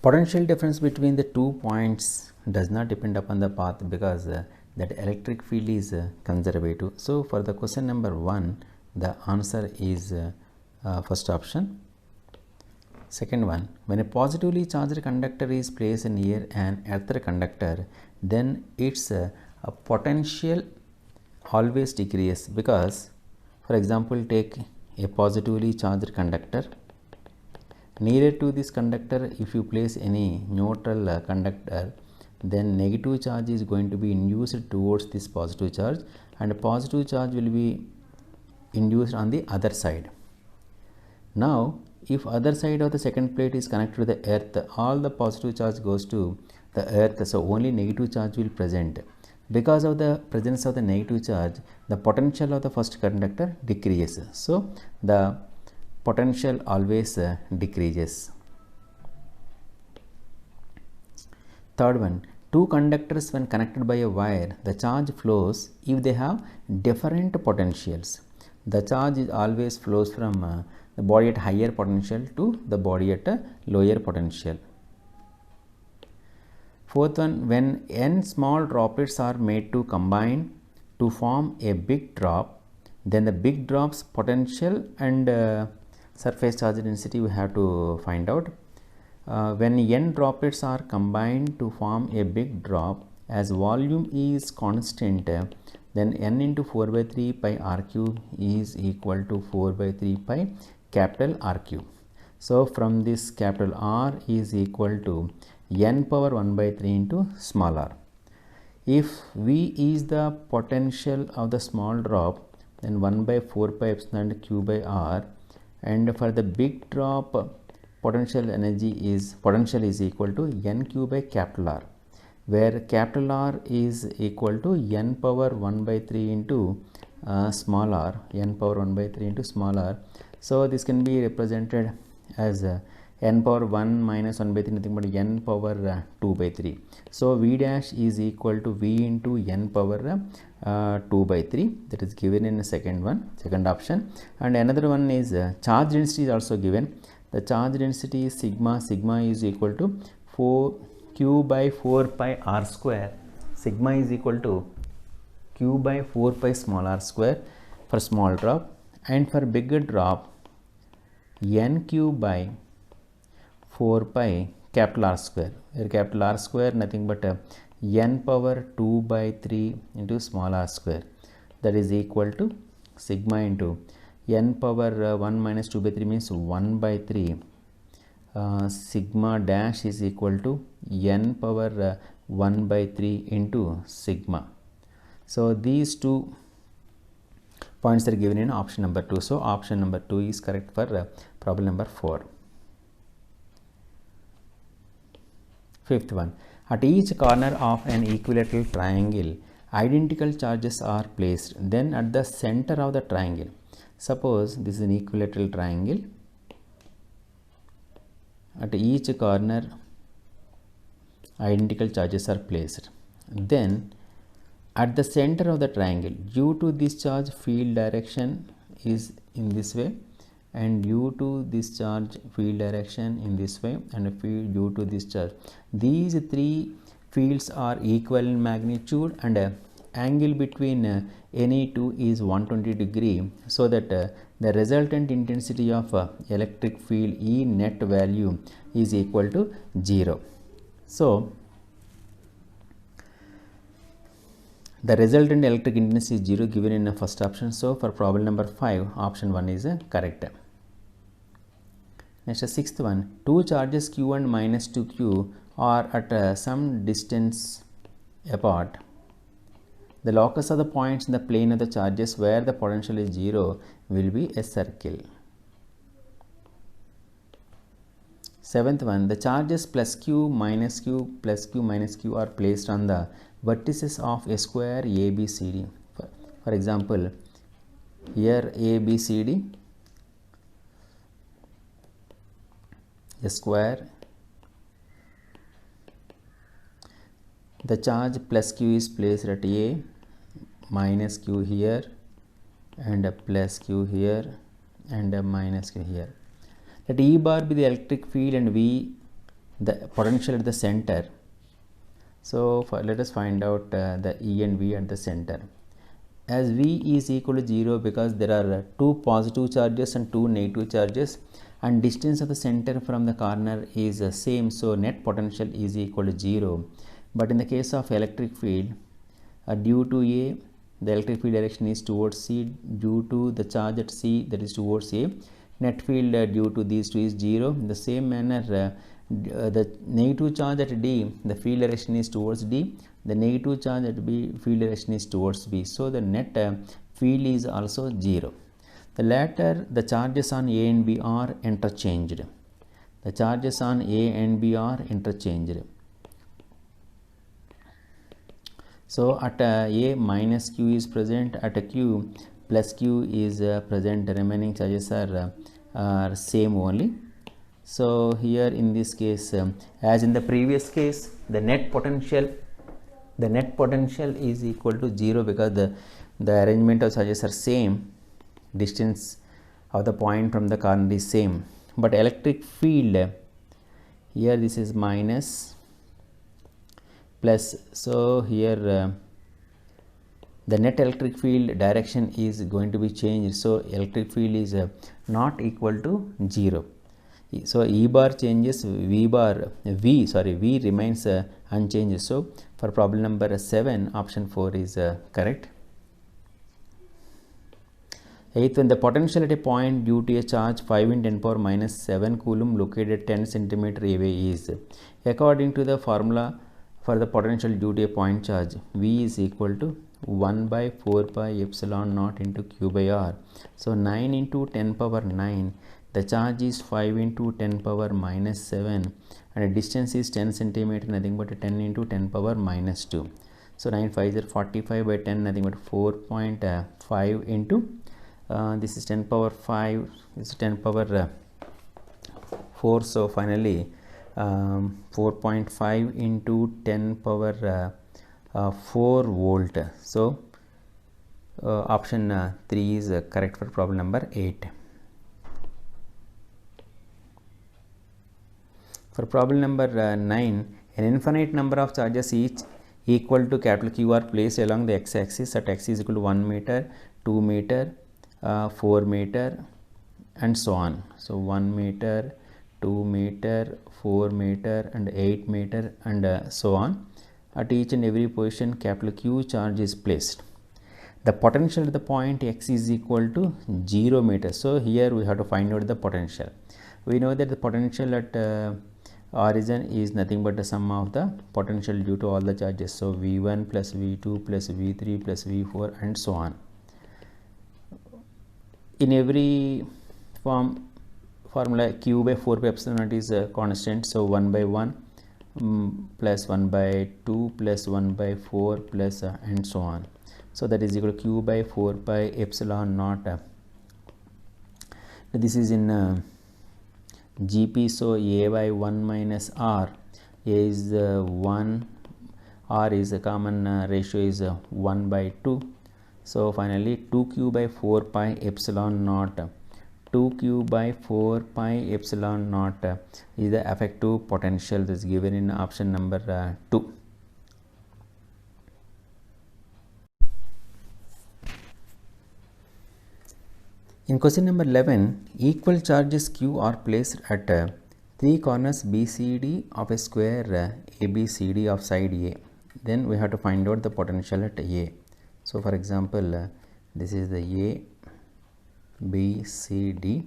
Potential difference between the 2 points does not depend upon the path because that electric field is conservative. So for the question number 1, the answer is first option. Second one, when a positively charged conductor is placed near an earth conductor, then its potential always decreases because, for example, take a positively charged conductor. Nearer to this conductor, if you place any neutral conductor, then negative charge is going to be induced towards this positive charge, and positive charge will be induced on the other side. Now, if other side of the second plate is connected to the earth, all the positive charge goes to the earth, so only negative charge will present. Because of the presence of the negative charge, the potential of the first conductor decreases. So the potential always decreases. Third one, two conductors when connected by a wire, the charge flows if they have different potentials. The charge is always flows from the body at higher potential to the body at a lower potential. Fourth one, when n small droplets are made to combine to form a big drop, then the big drop's potential and surface charge density we have to find out. When n droplets are combined to form a big drop, as volume is constant, then n into 4 by 3 pi r cube is equal to 4 by 3 pi capital R cube. So from this capital R is equal to n power 1 by 3 into small r. If V is the potential of the small drop, then 1 by 4 pi epsilon q by r, and for the big drop potential is equal to n q by capital R, where capital R is equal to n power 1 by 3 into small r, n power 1 by 3 into small r. So this can be represented as n power 1 minus 1 by 3, nothing but n power 2 by 3. So V dash is equal to V into n power 2 by 3, that is given in the second option. And another one is charge density is also given. The charge density is sigma is equal to 4 q by 4 pi r square. Sigma is equal to q by 4 pi small r square for small drop, and for bigger drop n q by 4 pi capital R square, where capital R square nothing but n power 2 by 3 into small r square, that is equal to sigma into n power 1 minus 2 by 3 means 1 by 3 sigma dash is equal to n power 1 by 3 into sigma. So these two points are given in option number 2. So option number 2 is correct for problem number 4. Fifth one, at each corner of an equilateral triangle, identical charges are placed. Then at the center of the triangle, suppose this is an equilateral triangle, at each corner identical charges are placed. Then at the center of the triangle, due to this charge, field direction is in this way, and due to this charge, field direction in this way, and field due to this charge. These three fields are equal in magnitude, and angle between any two is 120 degree, so that the resultant intensity of electric field E net value is equal to 0. So the resultant electric intensity is 0 given in the first option. So for problem number 5, option 1 is correct. Next, sixth one, two charges q and minus 2q are at some distance apart. The locus of the points in the plane of the charges where the potential is 0 will be a circle. Seventh one, the charges plus q minus q plus q minus q are placed on the vertices of a square ABCD. For example, here ABCD, a square, the charge plus q is placed at A, minus q here, and a plus q here, and a minus q here. Let E bar be the electric field and V the potential at the center. So let us find out the E and V at the center. As V is equal to 0 because there are two positive charges and two negative charges, and distance of the center from the corner is same, so net potential is equal to 0. But in the case of electric field, due to A, the electric field direction is towards C, due to the charge at C, that is towards A, net field due to these two is 0. In the same manner, the negative charge at D, the field direction is towards D, the negative charge at B, field direction is towards B, so the net field is also 0. The latter, the charges on A and B are interchanged. The charges on A and B are interchanged. So at A minus Q is present, at Q plus Q is present, the remaining charges are same only. So here in this case, as in the previous case, the net potential is equal to 0 because the arrangement of charges are same, distance of the point from the corner is same. But electric field, here this is minus plus, so here the net electric field direction is going to be changed, so electric field is not equal to 0. So E bar changes, V remains unchanged. So for problem number 7, option 4 is correct. 8th, when the potential at a point due to a charge 5 in 10 power minus 7 coulomb located 10 centimeter away is, according to the formula for the potential due to a point charge, V is equal to 1 by 4 pi epsilon naught into Q by R. So 9 into 10 power 9, the charge is 5 into 10 power minus 7, and the distance is 10 centimeter, nothing but 10 into 10 power minus 2. So 9 5 is 45 by 10, nothing but 4.5 into this is 10 power 5, this is 10 power 4. So finally 4.5 into 10 power 4 volt. So option 3 is correct for problem number 8. For problem number 9, an infinite number of charges each equal to capital Q are placed along the x-axis at x is equal to 1 meter, 2 meter, 4 meter and so on. So 1 meter, 2 meter, 4 meter and 8 meter and so on. At each and every position capital Q charge is placed. The potential at the point x is equal to 0 meter. So here we have to find out the potential. We know that the potential at origin is nothing but the sum of the potential due to all the charges. So V1 plus V2 plus V3 plus V4 and so on. In every formula, Q by 4 pi epsilon naught is a constant. So 1 by 1 plus 1 by 2 plus 1 by 4 plus and so on. So that is equal to Q by 4 pi epsilon naught. This is in GP, so A by 1 minus R. A is 1, R is a common ratio is 1 by 2. So finally 2Q by 4 pi epsilon naught. 2Q by 4 pi epsilon naught is the effective potential that is given in option number 2. In question number 11, equal charges Q are placed at 3 corners BCD of a square ABCD of side A. Then we have to find out the potential at A. So for example, this is the A, B, C, D,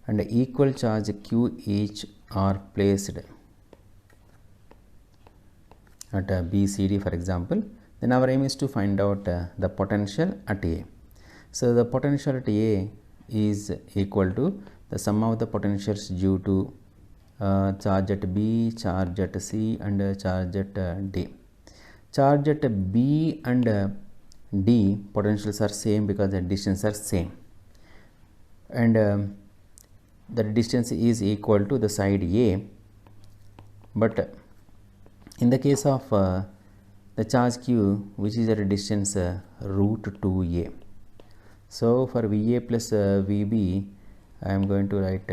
and equal charge Q each are placed at B, C, D for example. Then our aim is to find out the potential at A. So the potential at A is equal to the sum of the potentials due to charge at B, charge at C and charge at D. Charge at B and D potentials are same because the distance are same, and the distance is equal to the side A. But in the case of the charge Q, which is at a distance root 2A. So for VA plus VB, I am going to write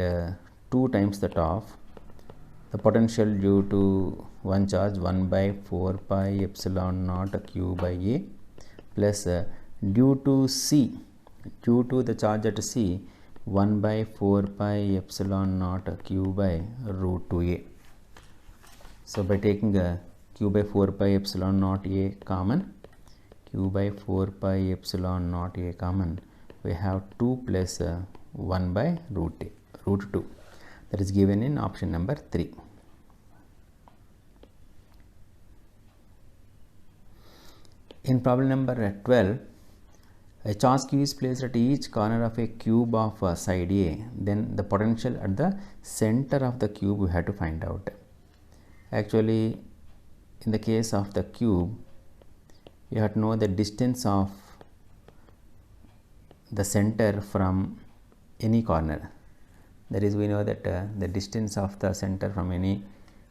2 times that of the potential due to one charge 1 by 4 pi epsilon naught q by a plus due to c, due to the charge at c, 1 by 4 pi epsilon naught q by root 2a. So by taking q by 4 pi epsilon naught a common, q by 4 pi epsilon naught a common, we have 2 plus 1 by root 2, that is given in option number 3. In problem number 12, a charge q is placed at each corner of a cube of side A, then the potential at the center of the cube we have to find out. Actually, in the case of the cube, you have to know the distance of the center from any corner. That is, we know that the distance of the center from any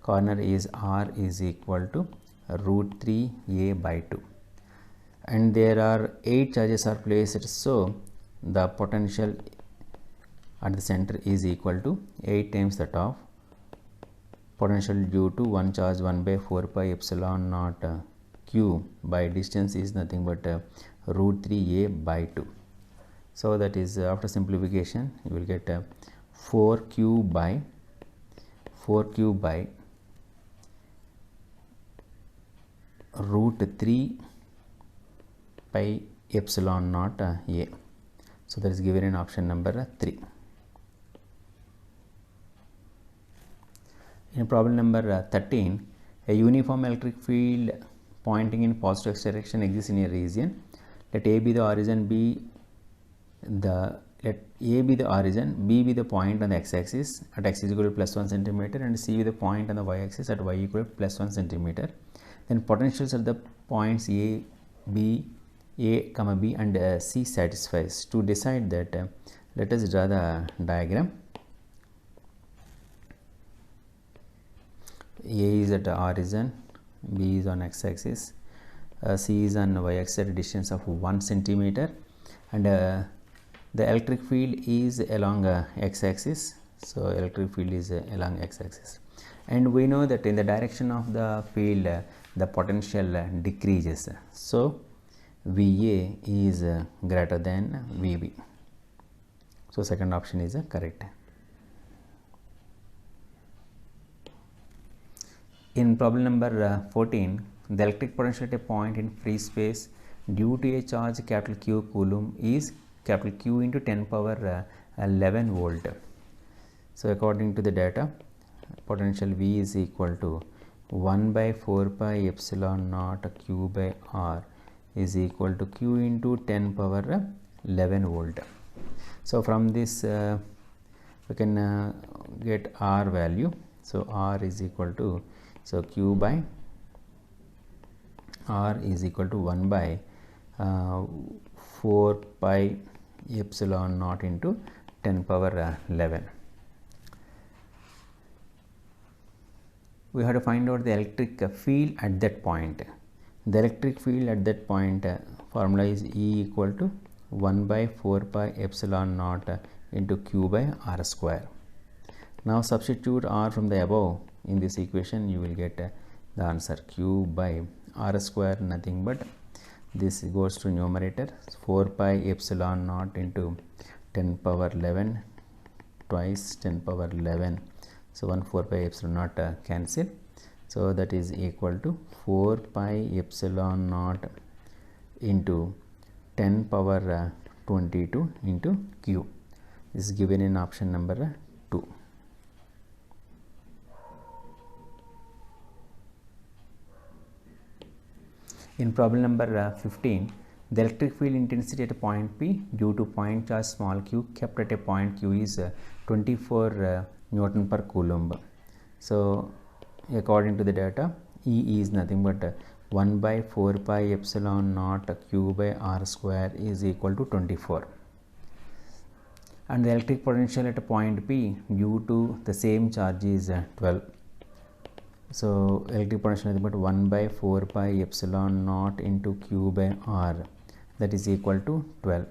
corner is r is equal to root 3 a by 2, and there are 8 charges are placed, so the potential at the center is equal to 8 times that of potential due to one charge 1 by 4 pi epsilon naught q by distance is nothing but root 3 a by 2. So that is after simplification you will get 4q by root 3 pi epsilon naught a. So that is given in option number 3. In problem number 13, a uniform electric field pointing in positive x direction exists in a region. Let A be the origin, let A be the origin, B be the point on the x-axis at x is equal to plus 1 centimeter, and C be the point on the y-axis at y equal to plus 1 centimeter. Then potentials at the points A, B, and C satisfies. To decide that, let us draw the diagram. A is at the origin, B is on x-axis, C is on y-axis at a distance of 1 centimeter, and the electric field is along x-axis. So electric field is along x-axis, and we know that in the direction of the field the potential decreases. So VA is greater than VB. So second option is correct. In problem number 14, the electric potential at a point in free space due to a charge capital Q coulomb is capital Q into 10 power 11 volt. So according to the data, potential V is equal to 1 by 4 pi epsilon naught Q by R is equal to Q into 10 power 11 volt. So from this we can get R value. So R is equal to, so Q by R is equal to 1 by 4 pi epsilon naught into 10 power 11. We have to find out the electric field at that point. The electric field at that point formula is E equal to 1 by 4 pi epsilon naught into Q by R square. Now substitute R from the above in this equation, you will get the answer Q by R square, nothing but this goes to numerator, 4 pi epsilon naught into 10 power 11 twice 10 power 11. So 1 4 pi epsilon naught cancel. So that is equal to 4 pi epsilon naught into 10 power 22 into Q. This is given in option number 2. In problem number 15, the electric field intensity at a point P due to point charge small q kept at a point Q is 24 Newton per Coulomb. So according to the data, E is nothing but 1 by 4 pi epsilon naught Q by R square is equal to 24. And the electric potential at a point P due to the same charge is 12. So electric potential is about 1 by 4 pi epsilon naught into Q by R, that is equal to 12.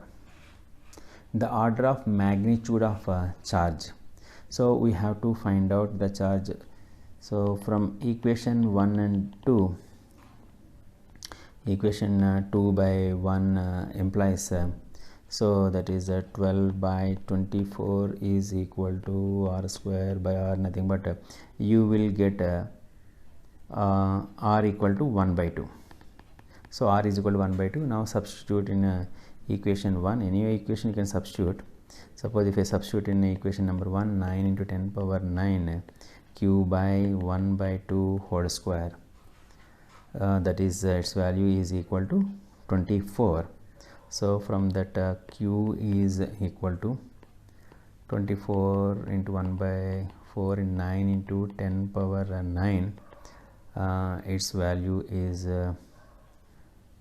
The order of magnitude of charge. So we have to find out the charge So from equation 1 and 2, equation 2 by 1 implies so that is 12 by 24 is equal to r square by r, nothing but you will get r equal to 1 by 2. So r is equal to 1 by 2. Now substitute in equation 1. Any equation you can substitute. Suppose if I substitute in equation number 1, 9 into 10 power 9 q by 1 by 2 whole square, that is its value is equal to 24. So from that q is equal to 24 into 1 by 4 in 9 into 10 power 9, its value is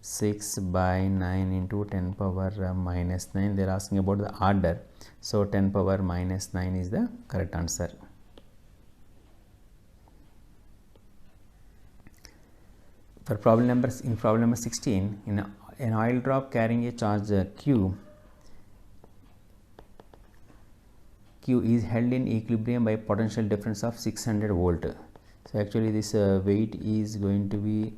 6 by 9 into 10 power minus 9. They are asking about the order, so 10 power minus 9 is the correct answer. For problem number 16, in an oil drop carrying a charge Q is held in equilibrium by potential difference of 600 volt. So actually this weight is going to be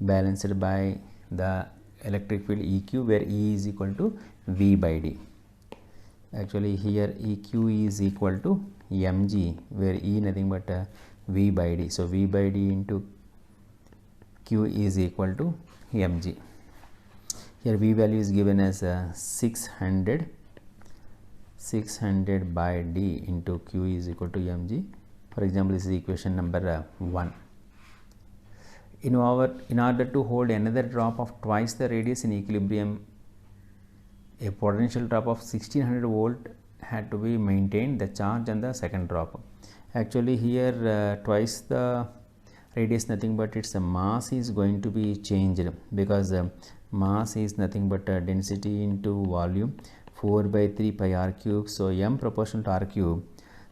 balanced by the electric field EQ, where E is equal to V by D. Actually here EQ is equal to mg, where E nothing but V by D. So V by D into Q is equal to mg. Here V value is given as 600 by D into Q is equal to mg. For example, this is equation number 1. In order to hold another drop of twice the radius in equilibrium, a potential drop of 1600 volt had to be maintained, the charge on the second drop. Actually here twice the radius, nothing but its mass is going to be changed, because mass is nothing but density into volume, 4 by 3 pi r cube. So m proportional to r cube.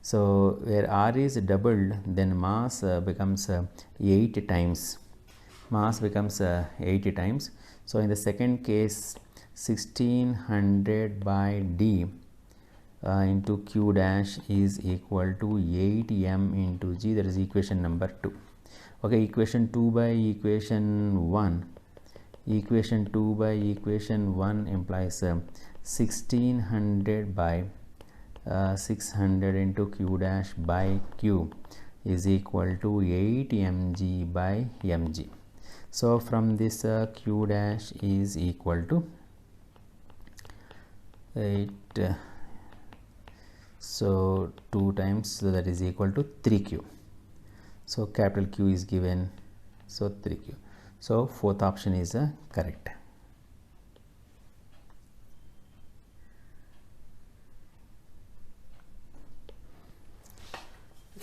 So where r is doubled, then mass becomes 8 times. Mass becomes 80 times. So in the second case, 1600 by D into Q dash is equal to 8m into G. That is equation number 2. Okay, equation 2 by equation 1. Equation 2 by equation 1 implies 1600 by 600 into Q dash by Q is equal to 8 mg by mg. So from this Q dash is equal to 8, so 2 times, so that is equal to 3Q. So capital Q is given, so 3Q. So fourth option is correct.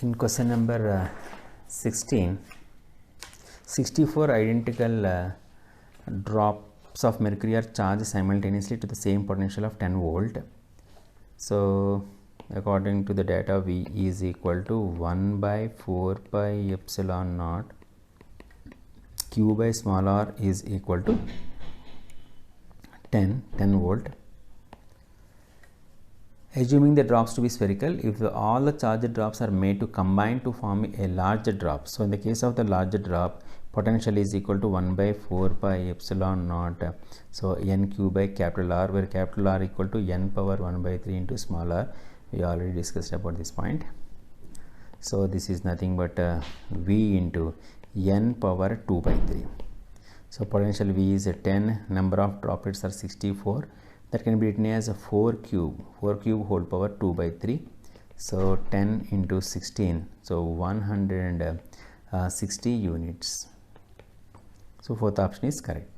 In question number 16, 64 identical drops of mercury are charged simultaneously to the same potential of 10 volt. So according to the data, V is equal to 1 by 4 pi epsilon naught Q by small r is equal to 10 volt. Assuming the drops to be spherical, if all the charged drops are made to combine to form a larger drop. So in the case of the larger drop, potential is equal to 1 by 4 pi epsilon naught. So n q by capital R, where capital R equal to n power 1 by 3 into small r. We already discussed about this point. So this is nothing but V into n power 2 by 3. So potential V is 10, number of droplets are 64. That can be written as 4 cube whole power 2 by 3. So 10 into 16, so 160 units. So fourth option is correct.